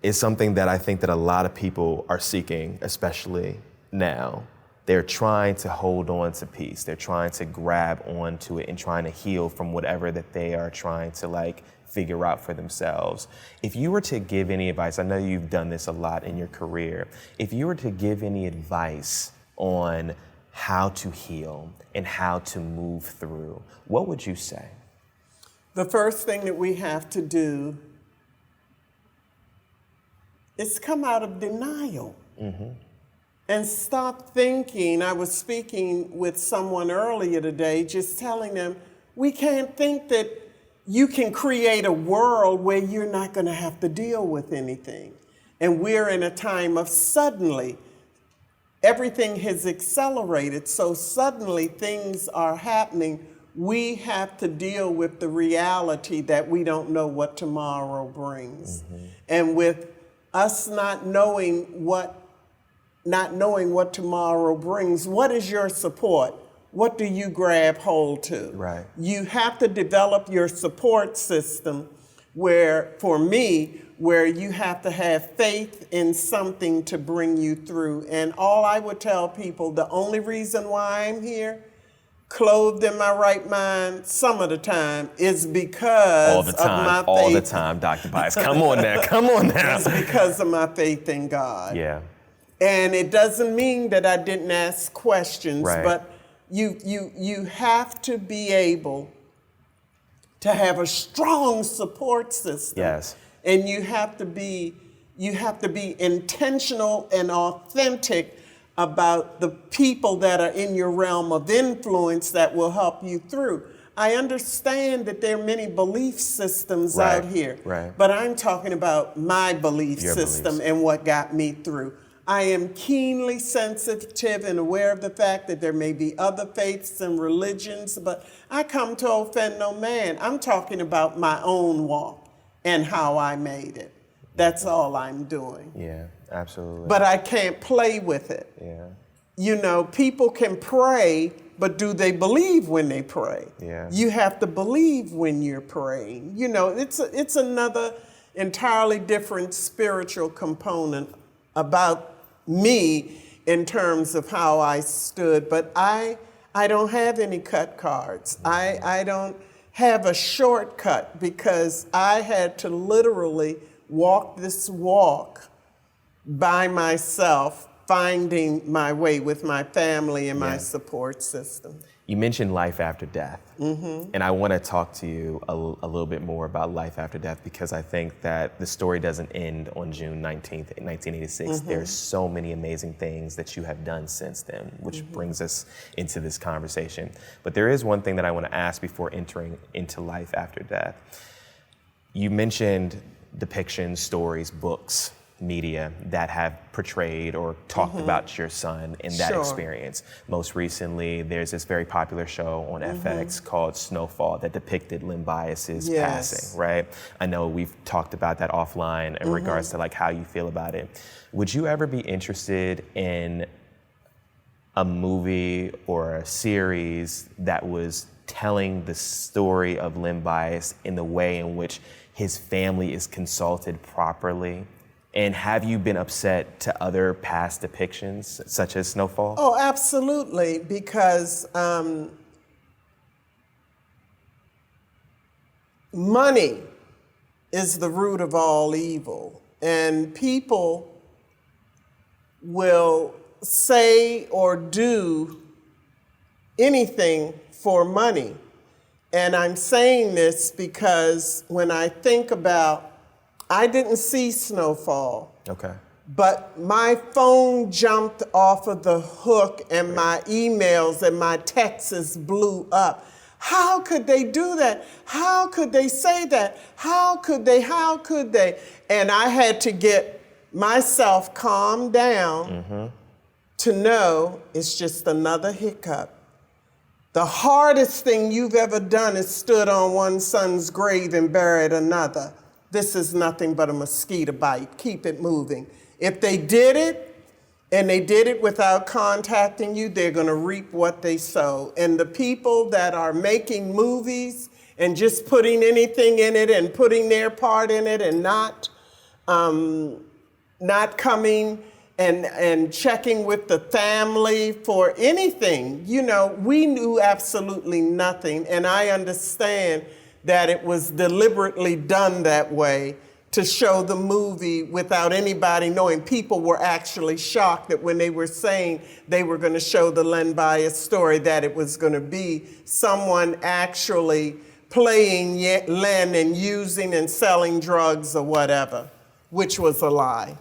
is something that I think that a lot of people are seeking, especially now. They're trying to hold on to peace. They're trying to grab onto it and trying to heal from whatever that they are trying to figure out for themselves. If you were to give any advice, I know you've done this a lot in your career. If you were to give any advice on how to heal and how to move through, what would you say? The first thing that we have to do is come out of denial. And stop thinking. I was speaking with someone earlier today, just telling them, we can't think that, you can create a world where you're not going to have to deal with anything. And we're in a time of suddenly, everything has accelerated. So suddenly things are happening. We have to deal with the reality that we don't know what tomorrow brings. And with us not knowing what tomorrow brings, what is your support? What do you grab hold to? Right. You have to develop your support system where, for me, where you have to have faith in something to bring you through. And all I would tell people, the only reason why I'm here, clothed in my right mind some of the time, is because of my faith. All the time, Dr. Bias. Come on now, come on now. It's because of my faith in God. Yeah. And it doesn't mean that I didn't ask questions, Right. but you have to be able to have a strong support system. Yes. And you have to be intentional and authentic about the people that are in your realm of influence that will help you through. I understand that there are many belief systems out here, right. but I'm talking about my belief Your system beliefs. and what got me through. I am keenly sensitive and aware of the fact that there may be other faiths and religions, but I come to offend no man. I'm talking about my own walk and how I made it. That's all I'm doing. Yeah, absolutely. But I can't play with it. Yeah. You know, people can pray, but do they believe when they pray? Yeah. You have to believe when you're praying. You know, it's another entirely different spiritual component about me in terms of how I stood. But I don't have any cut cards. I don't have a shortcut because I had to literally walk this walk by myself, finding my way with my family and my support system. You mentioned life after death, and I want to talk to you a little bit more about life after death because I think that the story doesn't end on June 19th, 1986. There's so many amazing things that you have done since then, which brings us into this conversation. But there is one thing that I want to ask before entering into life after death. You mentioned depictions, stories, books, media that have portrayed or talked about your son in that experience. Most recently, there's this very popular show on FX called Snowfall that depicted Len Bias's passing, right? I know we've talked about that offline in regards to like how you feel about it. Would you ever be interested in a movie or a series that was telling the story of Len Bias in the way in which his family is consulted properly? And have you been upset to other past depictions, such as Snowfall? Oh, absolutely, because money is the root of all evil. And people will say or do anything for money. And I'm saying this because when I think about, I didn't see Snowfall. Okay. But my phone jumped off of the hook and my emails and my texts blew up. How could they do that? How could they say that? How could they? And I had to get myself calmed down to know it's just another hiccup. The hardest thing you've ever done is stood on one son's grave and buried another. This is nothing but a mosquito bite. Keep it moving. If they did it, and they did it without contacting you, they're going to reap what they sow. And the people that are making movies and just putting anything in it and putting their part in it and not coming and checking with the family for anything, you know, we knew absolutely nothing. And I understand that it was deliberately done that way to show the movie without anybody knowing. People were actually shocked that when they were saying they were going to show the Len Bias story, that it was going to be someone actually playing Len and using and selling drugs or whatever, which was a lie.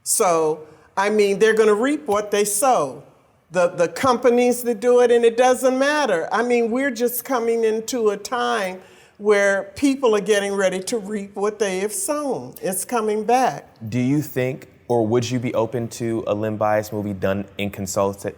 So, I mean, they're going to reap what they sow. the companies that do it, and it doesn't matter. I mean, we're just coming into a time where people are getting ready to reap what they have sown. It's coming back. Do you think, or would you be open to a Len Bias movie done consulted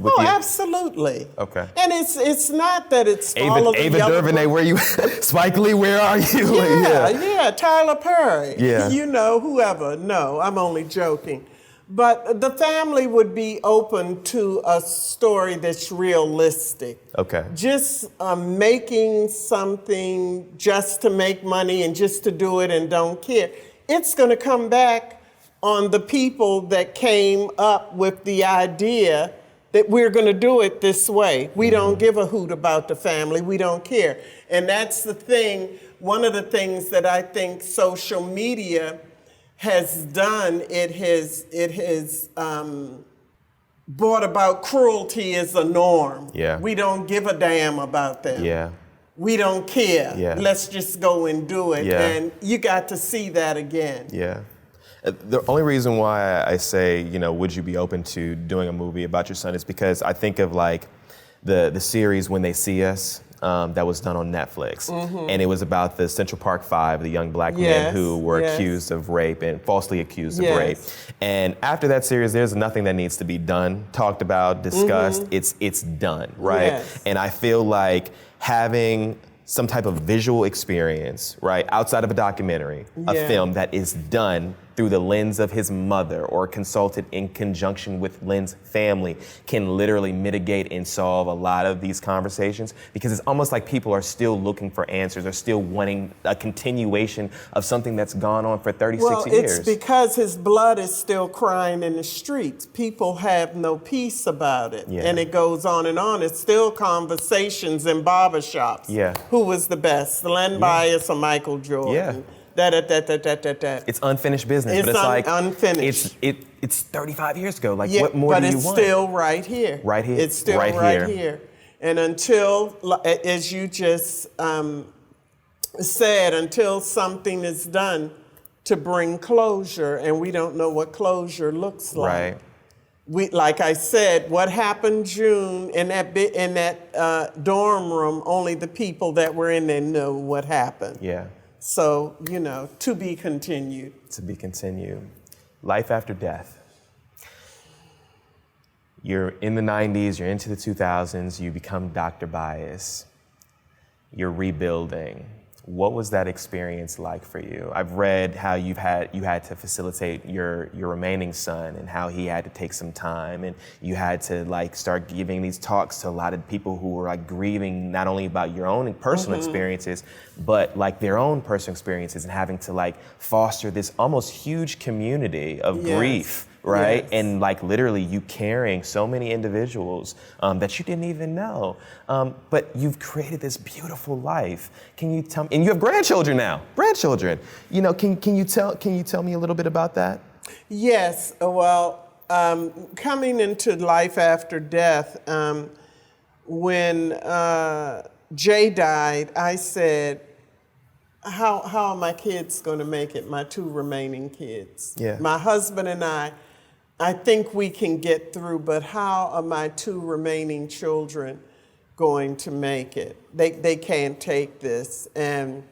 with you? Absolutely. Okay. And it's not that it's all of the Ava yellow DuVernay, where you? Spike Lee, where are you? Yeah, Tyler Perry. Yeah. You know, whoever. No, I'm only joking. But the family would be open to a story that's realistic. Okay. Just making something just to make money and just to do it and don't care. It's going to come back on the people that came up with the idea that we're going to do it this way. We don't give a hoot about the family. We don't care. And that's the thing. One of the things that I think social media has done, it has brought about cruelty as a norm. Yeah. We don't give a damn about them. Yeah. We don't care. Yeah. Let's just go and do it. Yeah. And you got to see that again. Yeah. The only reason why I say, would you be open to doing a movie about your son is because I think of like the series When They See Us. That was done on Netflix. And it was about the Central Park Five, the young black men who were accused of rape and falsely accused of rape. And after that series, there's nothing that needs to be done, talked about, discussed. It's done, right? Yes. And I feel like having some type of visual experience, right, outside of a documentary, a film that is done through the lens of his mother or consulted in conjunction with Len's family can literally mitigate and solve a lot of these conversations, because it's almost like people are still looking for answers, or still wanting a continuation of something that's gone on for 36 years. It's because his blood is still crying in the streets. People have no peace about it. Yeah. And it goes on and on. It's still conversations in barbershops. Yeah. Who was the best, Len Bias or Michael Jordan? Yeah. It's unfinished business, but it's like unfinished. It's 35 years ago. Like, what more do you want? But it's still right here. Right here. It's still right here. And until, as you just said, until something is done to bring closure, and we don't know what closure looks like. Right. Like I said, what happened June in that dorm room? Only the people that were in there know what happened. Yeah. So, to be continued. To be continued. Life after death. You're in the 90s, you're into the 2000s, you become Dr. Bias. You're rebuilding. What was that experience like for you? I've read how you had to facilitate your remaining son, and how he had to take some time, and you had to start giving these talks to a lot of people who were grieving not only about your own personal experiences, but their own personal experiences, and having to foster this almost huge community of grief. Right? Yes. And literally you carrying so many individuals that you didn't even know. But you've created this beautiful life. Can you tell me, and you have grandchildren now, can you tell me a little bit about that? Yes, well, coming into life after death, when Jay died, I said, how are my kids going to make it, my two remaining kids? Yeah. My husband and I think we can get through, but how are my two remaining children going to make it? They can't take this. And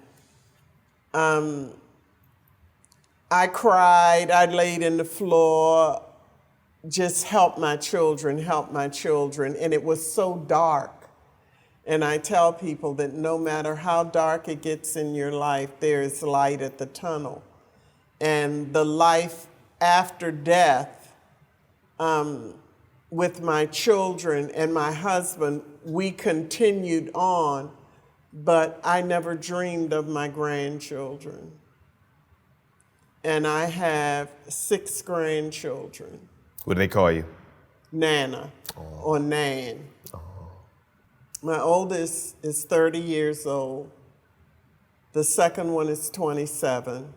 I cried, I laid in the floor, just help my children. And it was so dark. And I tell people that no matter how dark it gets in your life, there is light at the tunnel. And the life after death, with my children and my husband, we continued on, but I never dreamed of my grandchildren. And I have 6 grandchildren. What do they call you? Nana or Nan. My oldest is 30 years old. The second one is 27.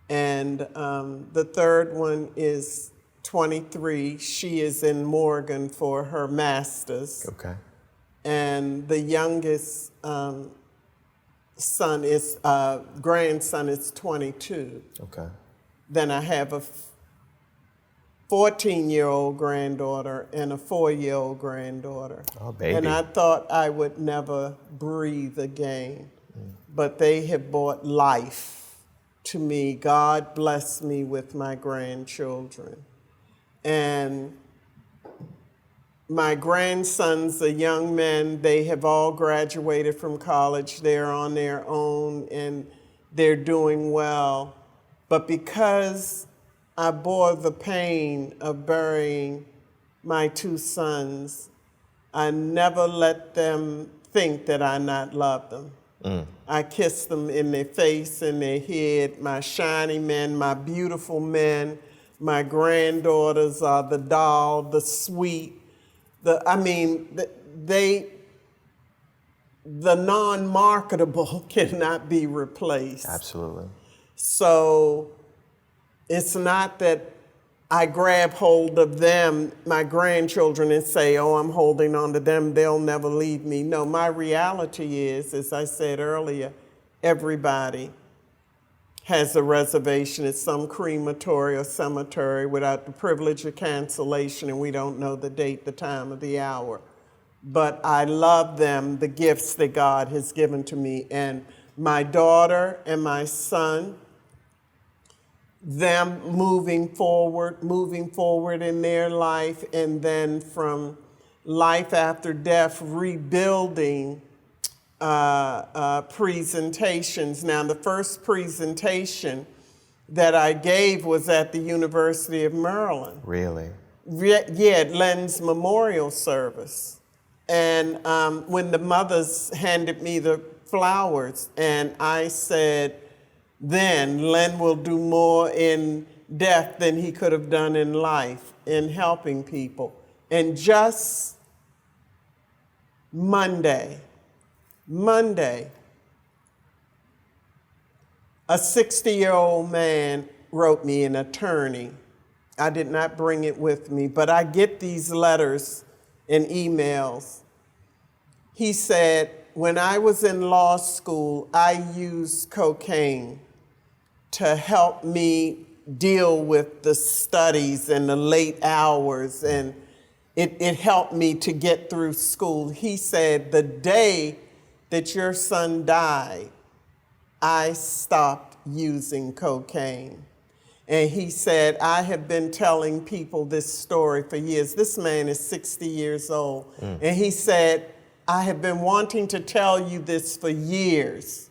And the third one is 23. She is in Morgan for her master's. Okay. And the youngest grandson is 22. Okay. Then I have 14-year-old granddaughter and a 4-year-old granddaughter. Oh, baby. And I thought I would never breathe again. But they have brought life to me. God blessed me with my grandchildren. And my grandsons are young men. They have all graduated from college. They're on their own and they're doing well. But because I bore the pain of burying my 2 sons, I never let them think that I not loved them. I kissed them in their face, in their head, my shiny men, my beautiful men. My granddaughters are the doll, the sweet, the non-marketable cannot be replaced. Absolutely. So it's not that I grab hold of them, my grandchildren, and say, oh, I'm holding on to them, they'll never leave me. No, my reality is, as I said earlier, everybody has a reservation at some crematory or cemetery without the privilege of cancellation, and we don't know the date, the time, or the hour. But I love them, the gifts that God has given to me. And my daughter and my son, them moving forward in their life, and then from life after death, rebuilding presentations. Now, the first presentation that I gave was at the University of Maryland. Really? Yeah, at Len's memorial service. And when the mothers handed me the flowers, and I said, then Len will do more in death than he could have done in life in helping people. And just Monday, a 60-year-old man wrote me, an attorney. I did not bring it with me, but I get these letters and emails. He said, when I was in law school, I used cocaine to help me deal with the studies and the late hours, and it helped me to get through school. He said, the day that your son died, I stopped using cocaine. And he said, I have been telling people this story for years. This man is 60 years old. And he said, I have been wanting to tell you this for years,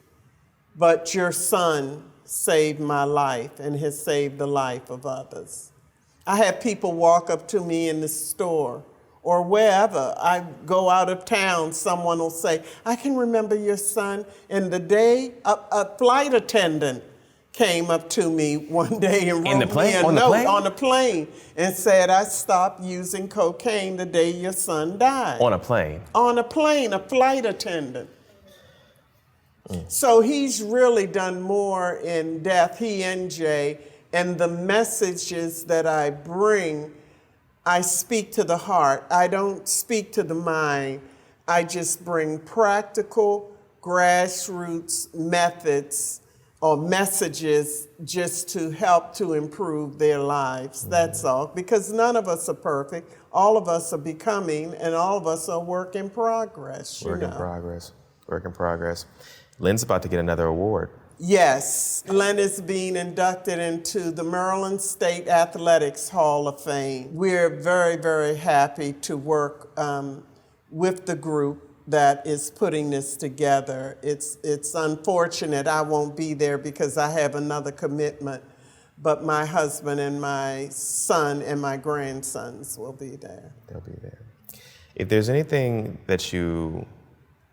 but your son saved my life and has saved the life of others. I have people walk up to me in the store or wherever. I go out of town, someone will say, I can remember your son. And the day a flight attendant came up to me one day and wrote me a note on a plane and said, I stopped using cocaine the day your son died. On a plane? On a plane, a flight attendant. So he's really done more in death, he and Jay, and the messages that I bring, I speak to the heart. I don't speak to the mind. I just bring practical, grassroots methods or messages just to help to improve their lives. That's all. Because none of us are perfect. All of us are becoming, and all of us are work in progress. Work in progress. Work in progress. Len's about to get another award. Yes, Len is being inducted into the Maryland State Athletics Hall of Fame. We're very, very happy to work with the group that is putting this together. It's unfortunate I won't be there because I have another commitment, but my husband and my son and my grandsons will be there. They'll be there. If there's anything that you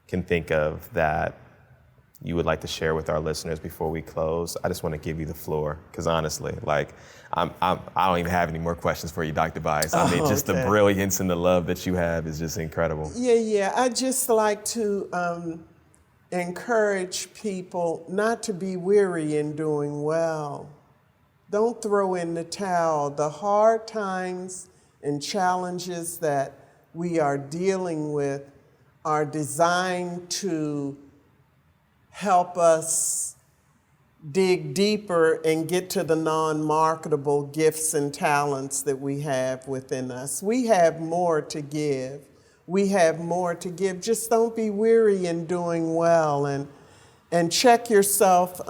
can think of that you would like to share with our listeners before we close, I just want to give you the floor. Because honestly, like, I don't even have any more questions for you, Dr. Bias. I mean, just the brilliance and the love that you have is just incredible. Yeah. I just like to encourage people not to be weary in doing well. Don't throw in the towel. The hard times and challenges that we are dealing with are designed to help us dig deeper and get to the non-marketable gifts and talents that we have within us. We have more to give. We have more to give. Just don't be weary in doing well, and check yourself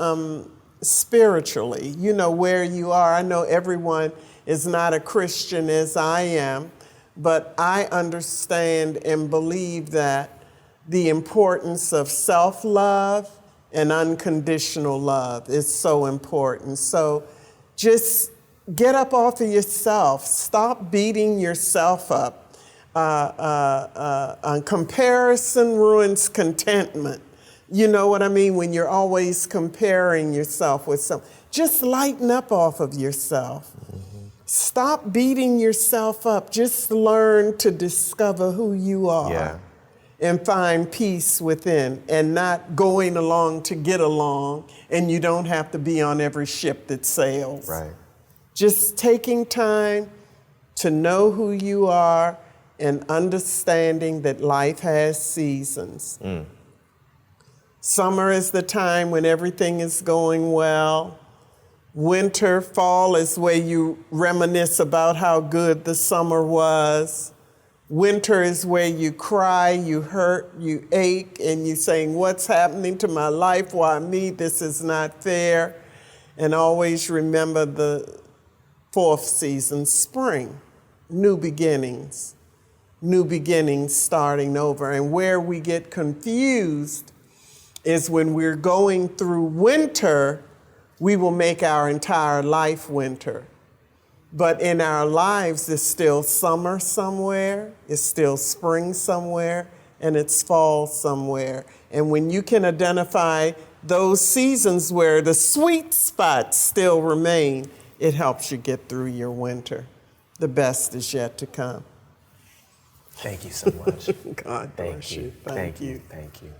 spiritually, you know, where you are. I know everyone is not a Christian as I am, but I understand and believe that the importance of self-love and unconditional love is so important. So just get up off of yourself. Stop beating yourself up. Comparison ruins contentment. You know what I mean? When you're always comparing yourself with someone. Just lighten up off of yourself. Mm-hmm. Stop beating yourself up. Just learn to discover who you are. Yeah. And find peace within, and not going along to get along, and you don't have to be on every ship that sails. Right. Just taking time to know who you are and understanding that life has seasons. Summer is the time when everything is going well. Winter, fall is where you reminisce about how good the summer was. Winter is where you cry, you hurt, you ache, and you're saying, what's happening to my life? Why me? This is not fair. And always remember the fourth season, spring, new beginnings starting over. And where we get confused is when we're going through winter, we will make our entire life winter. But in our lives, it's still summer somewhere, it's still spring somewhere, and it's fall somewhere. And when you can identify those seasons where the sweet spots still remain, it helps you get through your winter. The best is yet to come. Thank you so much. God bless you. Thank you. Thank you.